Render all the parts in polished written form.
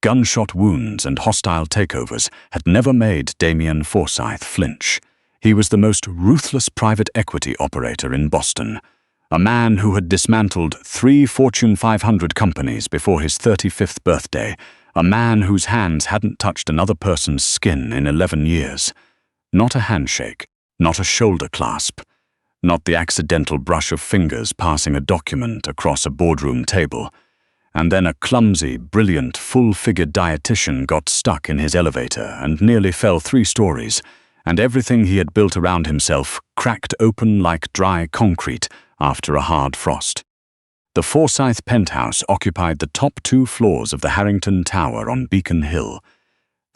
Gunshot wounds and hostile takeovers had never made Damien Forsythe flinch. He was the most ruthless private equity operator in Boston, a man who had dismantled 3 Fortune 500 companies before his 35th birthday, a man whose hands hadn't touched another person's skin in 11 years. Not a handshake, not a shoulder clasp, not the accidental brush of fingers passing a document across a boardroom table. And then a clumsy, brilliant, full-figured dietitian got stuck in his elevator and nearly fell 3 stories, and everything he had built around himself cracked open like dry concrete after a hard frost. The Forsythe penthouse occupied the top 2 floors of the Harrington Tower on Beacon Hill.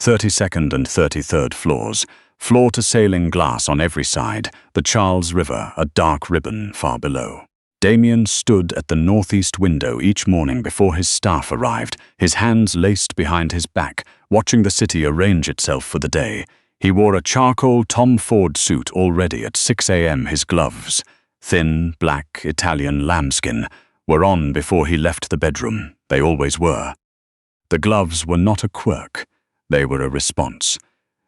32nd and 33rd floors, floor-to-ceiling glass on every side, the Charles River a dark ribbon far below. Damien stood at the northeast window each morning before his staff arrived, his hands laced behind his back, watching the city arrange itself for the day. He wore a charcoal Tom Ford suit already at 6 a.m. His gloves, thin, black, Italian lambskin, were on before he left the bedroom. They always were. The gloves were not a quirk. They were a response.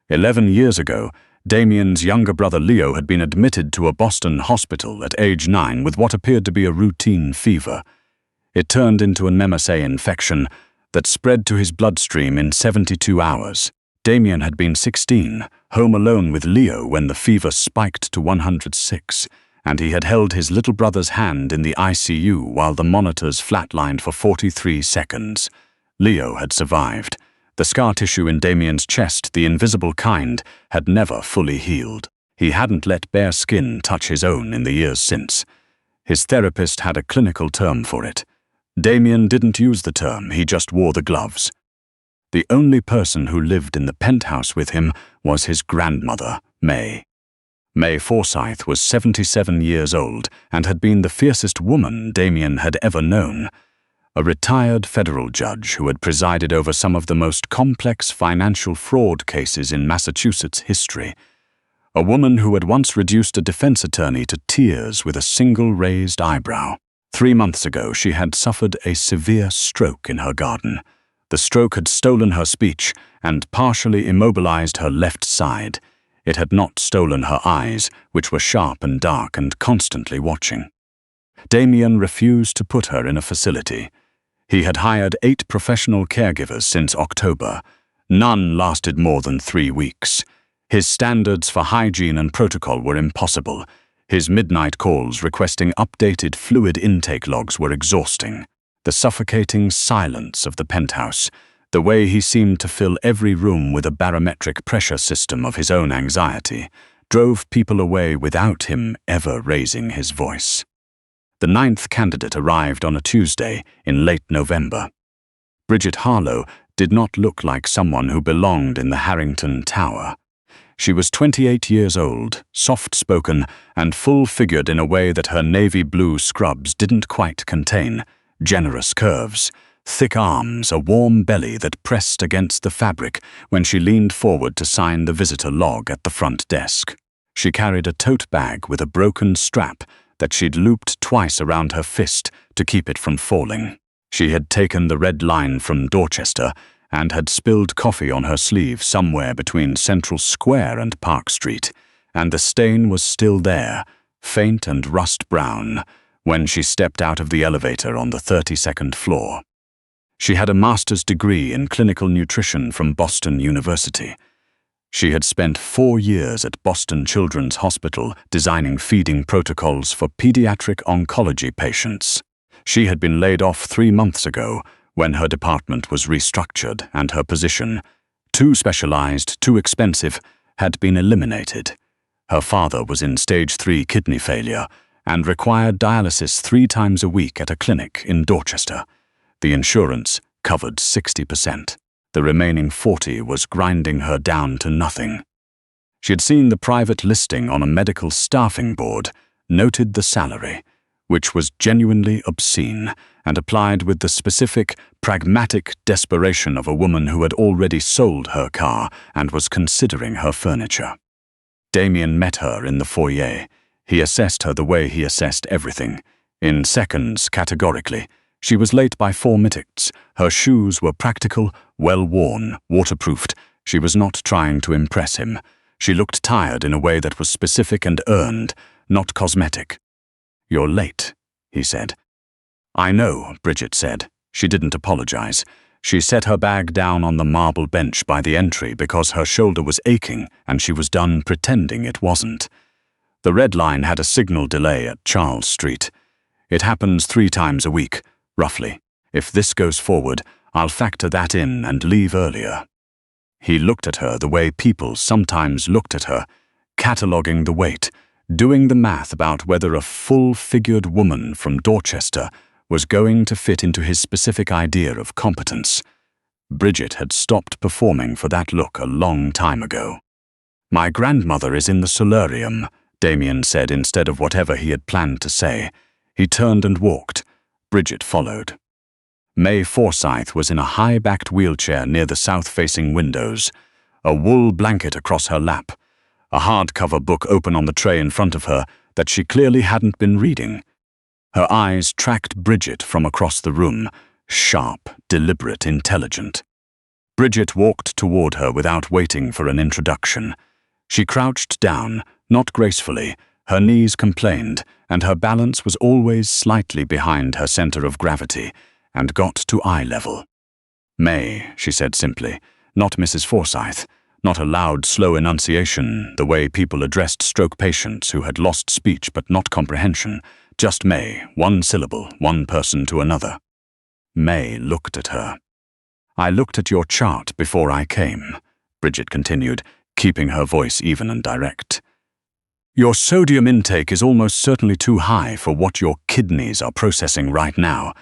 11 years ago, Damien's younger brother Leo had been admitted to a Boston hospital at age 9 with what appeared to be a routine fever. It turned into an MSA infection that spread to his bloodstream in 72 hours. Damien had been 16, home alone with Leo when the fever spiked to 106, and he had held his little brother's hand in the ICU while the monitors flatlined for 43 seconds. Leo had survived. The scar tissue in Damien's chest, the invisible kind, had never fully healed. He hadn't let bare skin touch his own in the years since. His therapist had a clinical term for it. Damien didn't use the term, he just wore the gloves. The only person who lived in the penthouse with him was his grandmother, May. May Forsythe was 77 years old and had been the fiercest woman Damien had ever known. A retired federal judge who had presided over some of the most complex financial fraud cases in Massachusetts history. A woman who had once reduced a defense attorney to tears with a single raised eyebrow. 3 months ago, she had suffered a severe stroke in her garden. The stroke had stolen her speech and partially immobilized her left side. It had not stolen her eyes, which were sharp and dark and constantly watching. Damien refused to put her in a facility. He had hired 8 professional caregivers since October. None lasted more than 3 weeks. His standards for hygiene and protocol were impossible. His midnight calls requesting updated fluid intake logs were exhausting. The suffocating silence of the penthouse, the way he seemed to fill every room with a barometric pressure system of his own anxiety, drove people away without him ever raising his voice. The 9th candidate arrived on a Tuesday in late November. Bridget Harlow did not look like someone who belonged in the Harrington Tower. She was 28 years old, soft-spoken, and full-figured in a way that her navy blue scrubs didn't quite contain. Generous curves, thick arms, a warm belly that pressed against the fabric when she leaned forward to sign the visitor log at the front desk. She carried a tote bag with a broken strap that she'd looped twice around her fist to keep it from falling. She had taken the red line from Dorchester and had spilled coffee on her sleeve somewhere between Central Square and Park Street, and the stain was still there, faint and rust-brown, when she stepped out of the elevator on the 32nd floor. She had a master's degree in clinical nutrition from Boston University. She had spent 4 years at Boston Children's Hospital designing feeding protocols for pediatric oncology patients. She had been laid off 3 months ago when her department was restructured and her position, too specialized, too expensive, had been eliminated. Her father was in stage 3 kidney failure and required dialysis 3 times a week at a clinic in Dorchester. The insurance covered 60%. The remaining 40 was grinding her down to nothing. She had seen the private listing on a medical staffing board, noted the salary, which was genuinely obscene, and applied with the specific, pragmatic desperation of a woman who had already sold her car and was considering her furniture. Damien met her in the foyer. He assessed her the way he assessed everything, in seconds, categorically. She was late by 4 minutes. Her shoes were practical, well-worn, waterproofed. She was not trying to impress him. She looked tired in a way that was specific and earned, not cosmetic. "You're late," he said. "I know," Bridget said. She didn't apologize. She set her bag down on the marble bench by the entry because her shoulder was aching and she was done pretending it wasn't. The red line had a signal delay at Charles Street. "It happens 3 times a week, roughly. If this goes forward, I'll factor that in and leave earlier." He looked at her the way people sometimes looked at her, cataloguing the weight, doing the math about whether a full-figured woman from Dorchester was going to fit into his specific idea of competence. Bridget had stopped performing for that look a long time ago. "My grandmother is in the solarium," Damien said instead of whatever he had planned to say. He turned and walked. Bridget followed. May Forsythe was in a high-backed wheelchair near the south-facing windows, a wool blanket across her lap, a hardcover book open on the tray in front of her that she clearly hadn't been reading. Her eyes tracked Bridget from across the room, sharp, deliberate, intelligent. Bridget walked toward her without waiting for an introduction. She crouched down, not gracefully, her knees complained, and her balance was always slightly behind her center of gravity, and got to eye level. "May," she said simply, not Mrs. Forsythe, not a loud, slow enunciation, the way people addressed stroke patients who had lost speech but not comprehension. Just May, one syllable, one person to another. May looked at her. "I looked at your chart before I came," Bridget continued, keeping her voice even and direct. "Your sodium intake is almost certainly too high for what your kidneys are processing right now,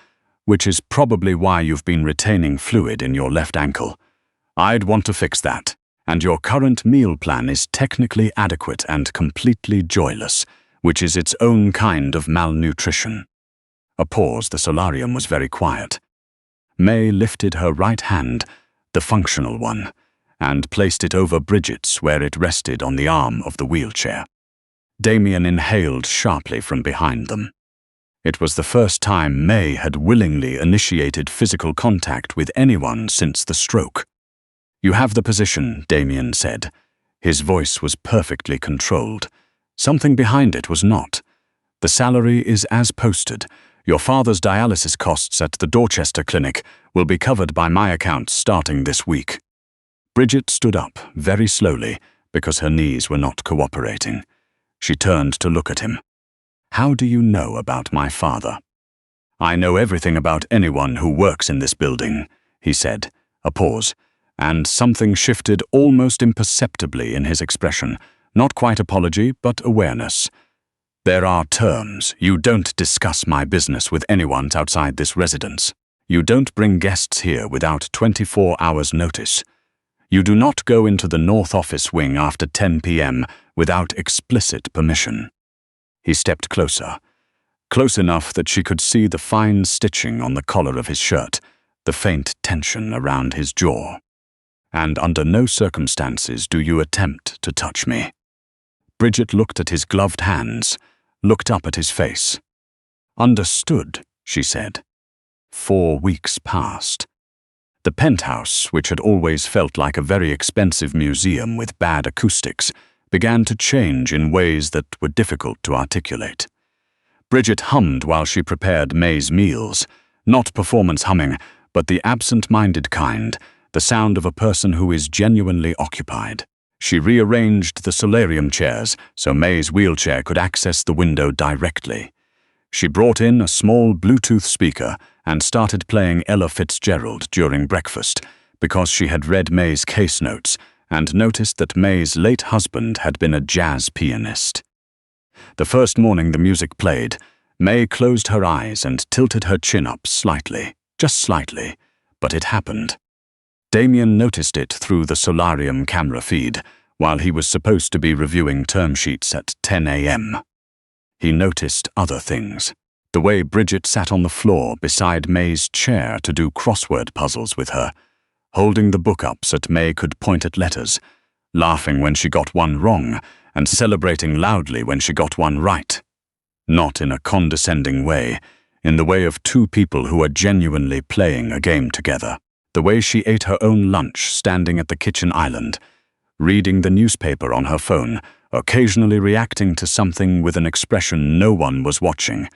which is probably why you've been retaining fluid in your left ankle. I'd want to fix that, and your current meal plan is technically adequate and completely joyless, which is its own kind of malnutrition." A pause. The solarium was very quiet. May lifted her right hand, the functional one, and placed it over Bridget's where it rested on the arm of the wheelchair. Damien inhaled sharply from behind them. It was the first time May had willingly initiated physical contact with anyone since the stroke. "You have the position," Damien said. His voice was perfectly controlled. Something behind it was not. "The salary is as posted. Your father's dialysis costs at the Dorchester clinic will be covered by my account starting this week." Bridget stood up, very slowly, because her knees were not cooperating. She turned to look at him. "How do you know about my father?" "I know everything about anyone who works in this building," he said. A pause, and something shifted almost imperceptibly in his expression. Not quite apology, but awareness. "There are terms. You don't discuss my business with anyone outside this residence. You don't bring guests here without 24 hours' notice. You do not go into the North Office wing after 10 p.m. without explicit permission." He stepped closer, close enough that she could see the fine stitching on the collar of his shirt, the faint tension around his jaw. "And under no circumstances do you attempt to touch me." Bridget looked at his gloved hands, looked up at his face. "Understood," she said. 4 weeks passed. The penthouse, which had always felt like a very expensive museum with bad acoustics, began to change in ways that were difficult to articulate. Bridget hummed while she prepared May's meals, not performance humming, but the absent-minded kind, the sound of a person who is genuinely occupied. She rearranged the solarium chairs so May's wheelchair could access the window directly. She brought in a small Bluetooth speaker and started playing Ella Fitzgerald during breakfast because she had read May's case notes and noticed that May's late husband had been a jazz pianist. The first morning the music played, May closed her eyes and tilted her chin up slightly, just slightly, but it happened. Damien noticed it through the solarium camera feed, while he was supposed to be reviewing term sheets at 10 a.m. He noticed other things. The way Bridget sat on the floor beside May's chair to do crossword puzzles with her, holding the book up so that May could point at letters, laughing when she got one wrong, and celebrating loudly when she got one right. Not in a condescending way, in the way of two people who are genuinely playing a game together. The way she ate her own lunch standing at the kitchen island, reading the newspaper on her phone, occasionally reacting to something with an expression no one was watching.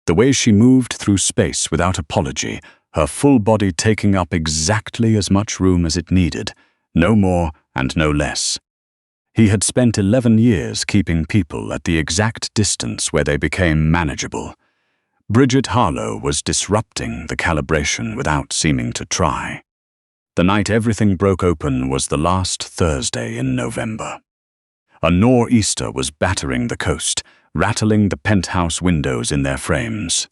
The way she moved through space without apology, her full body taking up exactly as much room as it needed, no more and no less. He had spent 11 years keeping people at the exact distance where they became manageable. Bridget Harlow was disrupting the calibration without seeming to try. The night everything broke open was the last Thursday in November. A nor'easter was battering the coast, rattling the penthouse windows in their frames.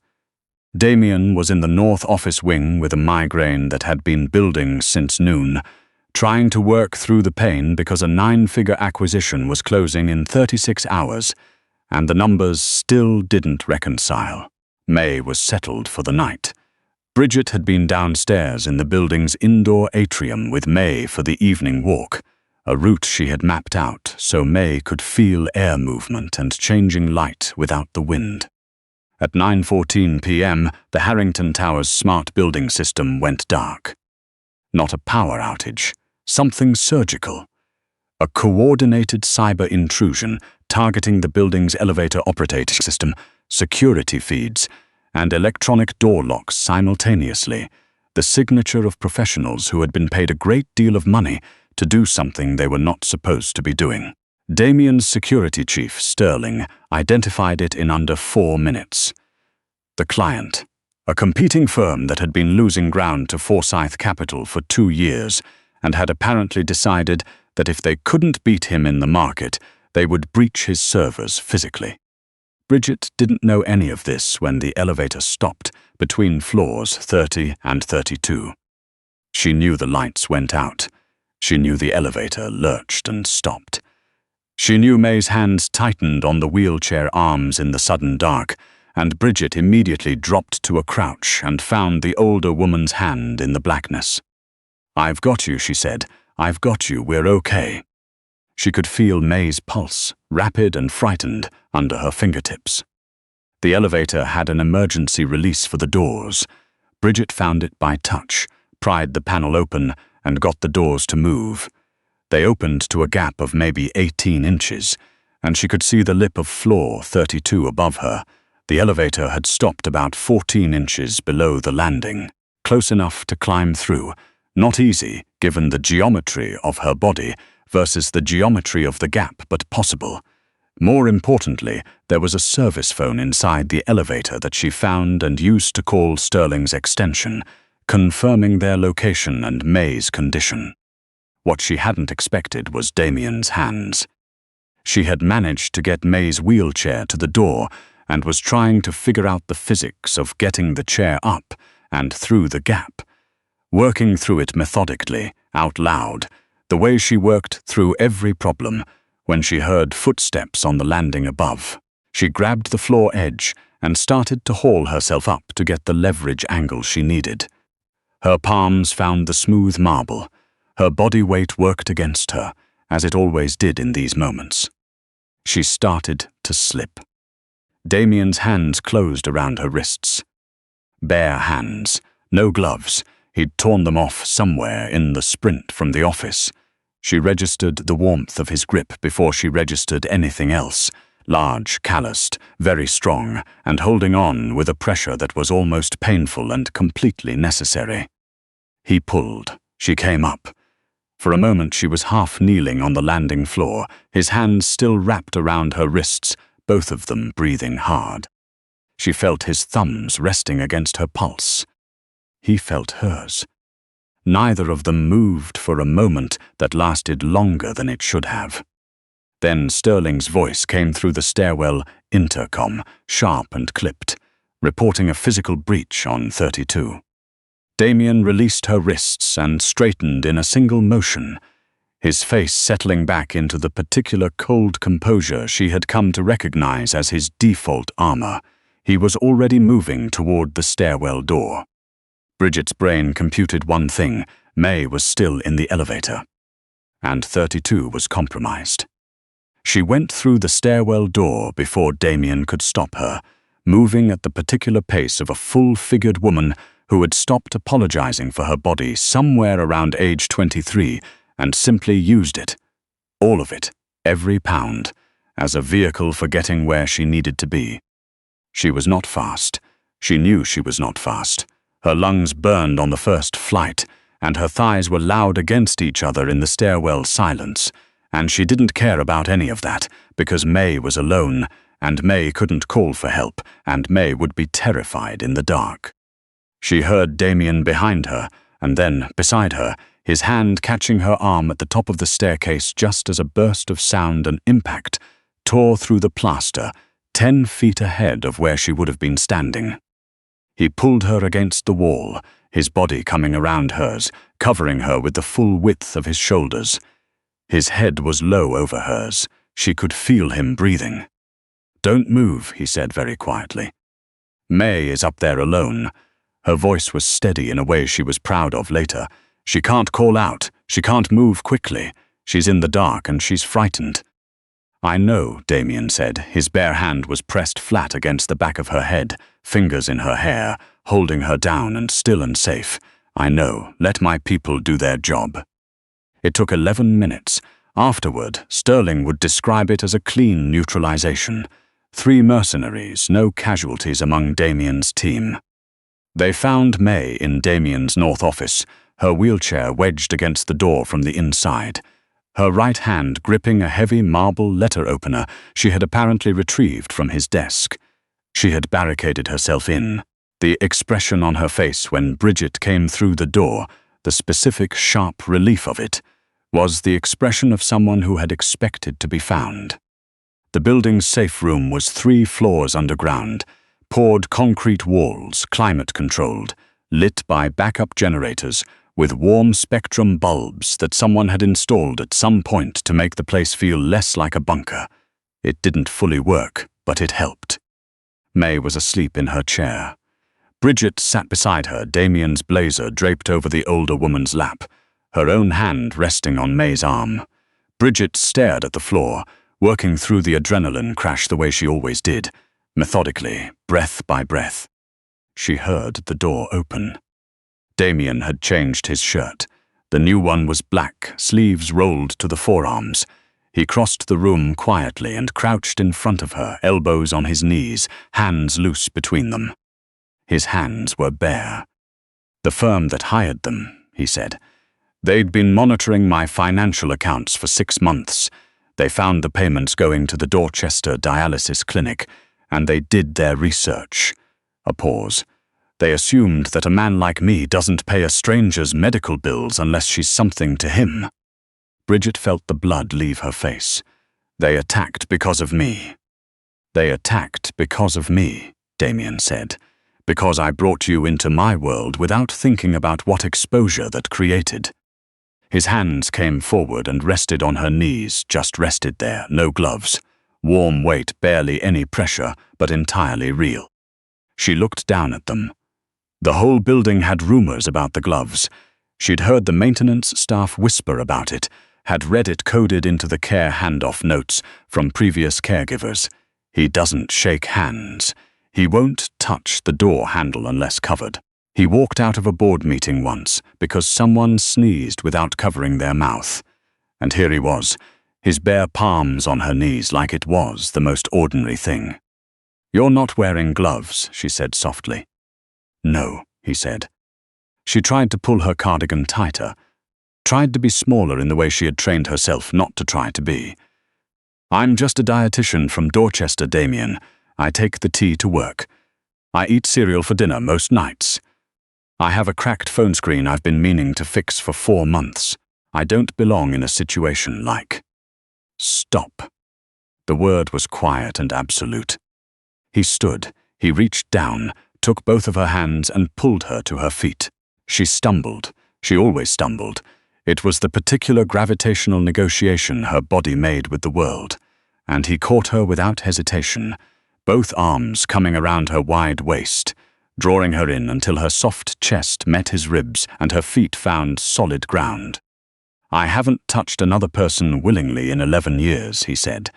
Damien was in the north office wing with a migraine that had been building since noon, trying to work through the pain because a 9-figure acquisition was closing in 36 hours, and the numbers still didn't reconcile. May was settled for the night. Bridget had been downstairs in the building's indoor atrium with May for the evening walk, a route she had mapped out so May could feel air movement and changing light without the wind. At 9:14 p.m., the Harrington Tower's smart building system went dark. Not a power outage, something surgical. A coordinated cyber intrusion targeting the building's elevator operating system, security feeds, and electronic door locks simultaneously, the signature of professionals who had been paid a great deal of money to do something they were not supposed to be doing. Damien's security chief, Sterling, identified it in under 4 minutes. The client, a competing firm that had been losing ground to Forsythe Capital for 2 years and had apparently decided that if they couldn't beat him in the market, they would breach his servers physically. Bridget didn't know any of this when the elevator stopped between floors 30 and 32. She knew the lights went out. She knew the elevator lurched and stopped. She knew May's hands tightened on the wheelchair arms in the sudden dark, and Bridget immediately dropped to a crouch and found the older woman's hand in the blackness. "I've got you," she said. "I've got you. We're okay." She could feel May's pulse, rapid and frightened, under her fingertips. The elevator had an emergency release for the doors. Bridget found it by touch, pried the panel open, and got the doors to move. They opened to a gap of maybe 18 inches, and she could see the lip of floor 32 above her. The elevator had stopped about 14 inches below the landing, close enough to climb through. Not easy, given the geometry of her body versus the geometry of the gap, but possible. More importantly, there was a service phone inside the elevator that she found and used to call Sterling's extension, confirming their location and May's condition. What she hadn't expected was Damien's hands. She had managed to get May's wheelchair to the door and was trying to figure out the physics of getting the chair up and through the gap, working through it methodically, out loud, the way she worked through every problem. When she heard footsteps on the landing above, she grabbed the floor edge and started to haul herself up to get the leverage angle she needed. Her palms found the smooth marble. Her body weight worked against her, as it always did in these moments. She started to slip. Damien's hands closed around her wrists. Bare hands, no gloves. He'd torn them off somewhere in the sprint from the office. She registered the warmth of his grip before she registered anything else. Large, calloused, very strong, and holding on with a pressure that was almost painful and completely necessary. He pulled. She came up. For a moment she was half kneeling on the landing floor, his hands still wrapped around her wrists, both of them breathing hard. She felt his thumbs resting against her pulse. He felt hers. Neither of them moved for a moment that lasted longer than it should have. Then Sterling's voice came through the stairwell intercom, sharp and clipped, reporting a physical breach on 32. Damien released her wrists and straightened in a single motion, his face settling back into the particular cold composure she had come to recognize as his default armor. He was already moving toward the stairwell door. Bridget's brain computed one thing: May was still in the elevator, and 32 was compromised. She went through the stairwell door before Damien could stop her, moving at the particular pace of a full-figured woman who had stopped apologizing for her body somewhere around age 23 and simply used it, all of it, every pound, as a vehicle for getting where she needed to be. She was not fast. She knew she was not fast. Her lungs burned on the first flight, and her thighs were loud against each other in the stairwell silence, and she didn't care about any of that, because May was alone, and May couldn't call for help, and May would be terrified in the dark. She heard Damien behind her, and then, beside her, his hand catching her arm at the top of the staircase just as a burst of sound and impact tore through the plaster, 10 feet ahead of where she would have been standing. He pulled her against the wall, his body coming around hers, covering her with the full width of his shoulders. His head was low over hers. She could feel him breathing. "Don't move," he said very quietly. "May is up there alone." Her voice was steady in a way she was proud of later. "She can't call out. She can't move quickly. She's in the dark and she's frightened." "I know," Damien said. His bare hand was pressed flat against the back of her head, fingers in her hair, holding her down and still and safe. "I know. Let my people do their job." It took 11 minutes. Afterward, Sterling would describe it as a clean neutralization. 3 mercenaries, no casualties among Damien's team. They found May in Damien's north office, her wheelchair wedged against the door from the inside, her right hand gripping a heavy marble letter opener she had apparently retrieved from his desk. She had barricaded herself in. The expression on her face when Bridget came through the door, the specific sharp relief of it, was the expression of someone who had expected to be found. The building's safe room was 3 floors underground, poured concrete walls, climate-controlled, lit by backup generators, with warm spectrum bulbs that someone had installed at some point to make the place feel less like a bunker. It didn't fully work, but it helped. May was asleep in her chair. Bridget sat beside her, Damien's blazer draped over the older woman's lap, her own hand resting on May's arm. Bridget stared at the floor, working through the adrenaline crash the way she always did, methodically, breath by breath. She heard the door open. Damien had changed his shirt. The new one was black, sleeves rolled to the forearms. He crossed the room quietly and crouched in front of her, elbows on his knees, hands loose between them. His hands were bare. "The firm that hired them," he said. "They'd been monitoring my financial accounts for 6 months. They found the payments going to the Dorchester dialysis clinic, and they did their research." A pause. "They assumed that a man like me doesn't pay a stranger's medical bills unless she's something to him." Bridget felt the blood leave her face. "They attacked because of me." "They attacked because of me," Damien said. "Because I brought you into my world without thinking about what exposure that created." His hands came forward and rested on her knees, just rested there, no gloves. Warm weight, barely any pressure, but entirely real. She looked down at them. The whole building had rumors about the gloves. She'd heard the maintenance staff whisper about it, had read it coded into the care handoff notes from previous caregivers. "He doesn't shake hands. He won't touch the door handle unless covered." He walked out of a board meeting once because someone sneezed without covering their mouth. And here he was, his bare palms on her knees like it was the most ordinary thing. "You're not wearing gloves," she said softly. "No," he said. She tried to pull her cardigan tighter, tried to be smaller in the way she had trained herself not to try to be. "I'm just a dietitian from Dorchester, Damien. I take the tea to work. I eat cereal for dinner most nights. I have a cracked phone screen I've been meaning to fix for 4 months. I don't belong in a situation like—" "Stop." The word was quiet and absolute. He stood. He reached down, took both of her hands and pulled her to her feet. She stumbled. She always stumbled. It was the particular gravitational negotiation her body made with the world. And he caught her without hesitation, both arms coming around her wide waist, drawing her in until her soft chest met his ribs and her feet found solid ground. "I haven't touched another person willingly in 11 years, he said.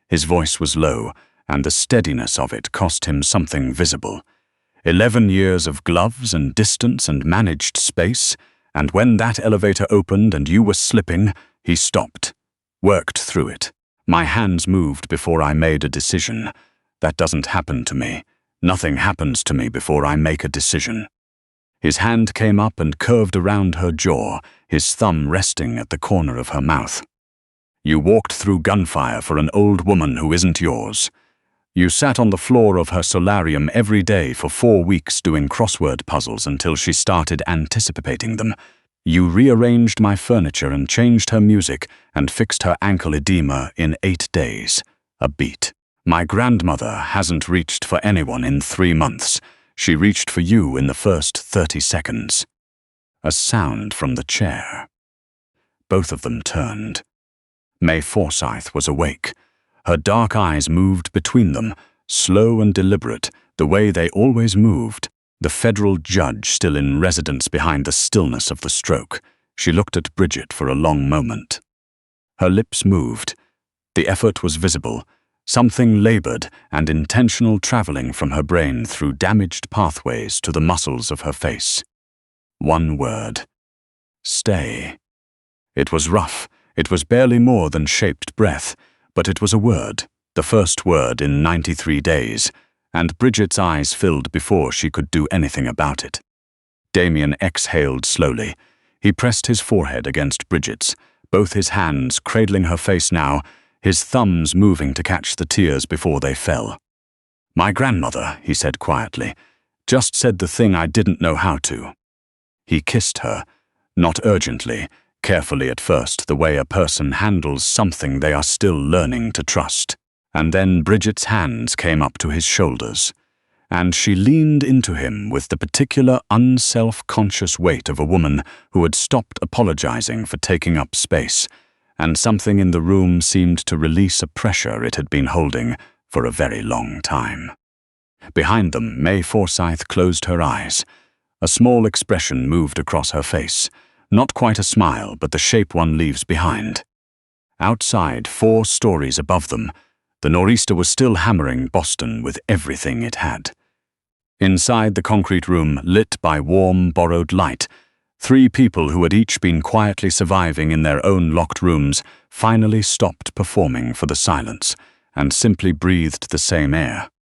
His voice was low, and the steadiness of it cost him something visible. 11 years of gloves and distance and managed space, and when that elevator opened and you were slipping, he stopped, worked through it. My hands moved before I made a decision. That doesn't happen to me. Nothing happens to me before I make a decision. His hand came up and curved around her jaw, his thumb resting at the corner of her mouth. You walked through gunfire for an old woman who isn't yours. You sat on the floor of her solarium every day for 4 weeks doing crossword puzzles until she started anticipating them. You rearranged my furniture and changed her music and fixed her ankle edema in 8 days. A beat. My grandmother hasn't reached for anyone in 3 months. She reached for you in the first 30 seconds. A sound from the chair. Both of them turned. May Forsythe was awake. Her dark eyes moved between them, slow and deliberate, the way they always moved. The federal judge still in residence behind the stillness of the stroke. She looked at Bridget for a long moment. Her lips moved. The effort was visible, something labored and intentional traveling from her brain through damaged pathways to the muscles of her face. One word. Stay. It was rough. It was barely more than shaped breath, but it was a word, the first word in 93 days, and Bridget's eyes filled before she could do anything about it. Damien exhaled slowly. He pressed his forehead against Bridget's, both his hands cradling her face now, his thumbs moving to catch the tears before they fell. My grandmother, he said quietly, just said the thing I didn't know how to. He kissed her, not urgently, carefully at first, the way a person handles something they are still learning to trust. And then Bridget's hands came up to his shoulders, and she leaned into him with the particular unself-conscious weight of a woman who had stopped apologizing for taking up space, and something in the room seemed to release a pressure it had been holding for a very long time. Behind them, May Forsythe closed her eyes. A small expression moved across her face. Not quite a smile, but the shape one leaves behind. Outside, 4 stories above them, the nor'easter was still hammering Boston with everything it had. Inside the concrete room, lit by warm, borrowed light, 3 people who had each been quietly surviving in their own locked rooms finally stopped performing for the silence and simply breathed the same air.